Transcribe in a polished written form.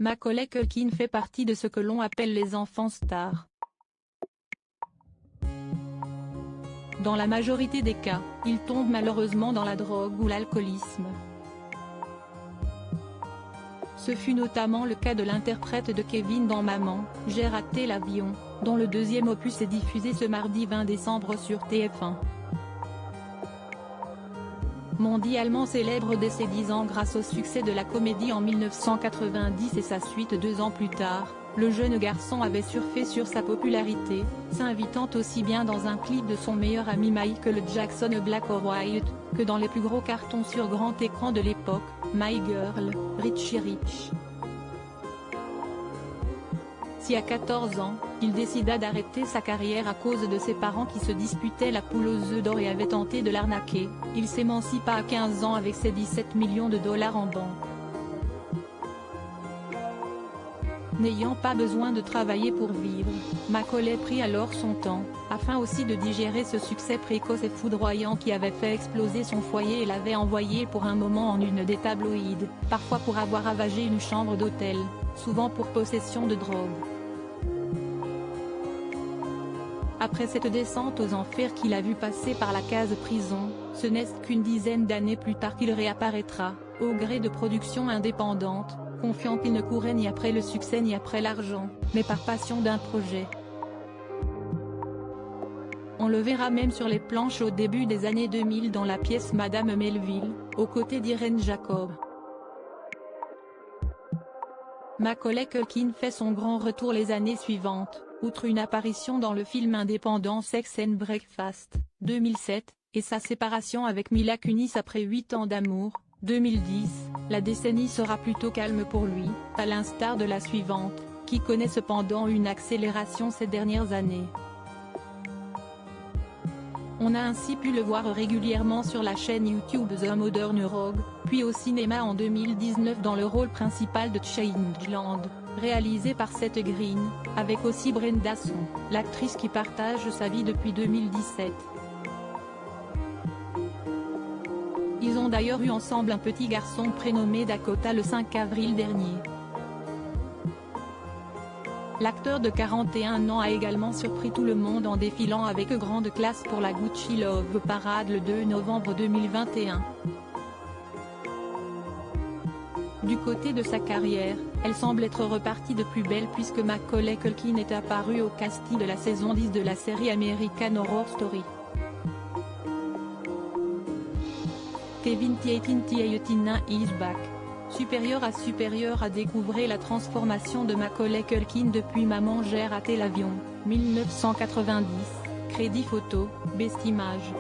Macaulay Culkin fait partie de ce que l'on appelle les enfants stars. Dans la majorité des cas, il tombe malheureusement dans la drogue ou l'alcoolisme. Ce fut notamment le cas de l'interprète de Kevin dans Maman, j'ai raté l'avion, dont le deuxième opus est diffusé ce mardi 20 décembre sur TF1. Mondialement célèbre dès ses 10 ans grâce au succès de la comédie en 1990 et sa suite 2 ans plus tard, le jeune garçon avait surfé sur sa popularité, s'invitant aussi bien dans un clip de son meilleur ami Michael Jackson Black or White, que dans les plus gros cartons sur grand écran de l'époque, My Girl, Richie Rich. Si à 14 ans, il décida d'arrêter sa carrière à cause de ses parents qui se disputaient la poule aux œufs d'or et avaient tenté de l'arnaquer, il s'émancipa à 15 ans avec ses 17 millions de dollars en banque. N'ayant pas besoin de travailler pour vivre, Macaulay prit alors son temps, afin aussi de digérer ce succès précoce et foudroyant qui avait fait exploser son foyer et l'avait envoyé pour un moment en une des tabloïds, parfois pour avoir ravagé une chambre d'hôtel, souvent pour possession de drogue. Après cette descente aux enfers qu'il a vu passer par la case prison, ce n'est qu'une dizaine d'années plus tard qu'il réapparaîtra, au gré de productions indépendantes, confiant qu'il ne courait ni après le succès ni après l'argent, mais par passion d'un projet. On le verra même sur les planches au début des années 2000 dans la pièce Madame Melville, aux côtés d'Irene Jacob. Macaulay Culkin fait son grand retour les années suivantes, outre une apparition dans le film indépendant Sex and Breakfast, 2007, et sa séparation avec Mila Kunis après 8 ans d'amour, 2010, la décennie sera plutôt calme pour lui, à l'instar de la suivante, qui connaît cependant une accélération ces dernières années. On a ainsi pu le voir régulièrement sur la chaîne YouTube The Modern Rogue, puis au cinéma en 2019 dans le rôle principal de Changeland, réalisé par Seth Green, avec aussi Brenda Song, l'actrice qui partage sa vie depuis 2017. Ils ont d'ailleurs eu ensemble un petit garçon prénommé Dakota le 5 avril dernier. L'acteur de 41 ans a également surpris tout le monde en défilant avec grande classe pour la Gucci Love Parade le 2 novembre 2021. Du côté de sa carrière, elle semble être repartie de plus belle puisque Macaulay Culkin est apparu au casting de la saison 10 de la série American Horror Story. Kevin Tietin is back. Supérieur à découvrir la transformation de Macaulay Culkin depuis Maman j'ai raté l'avion, 1990, crédit photo, Best Images.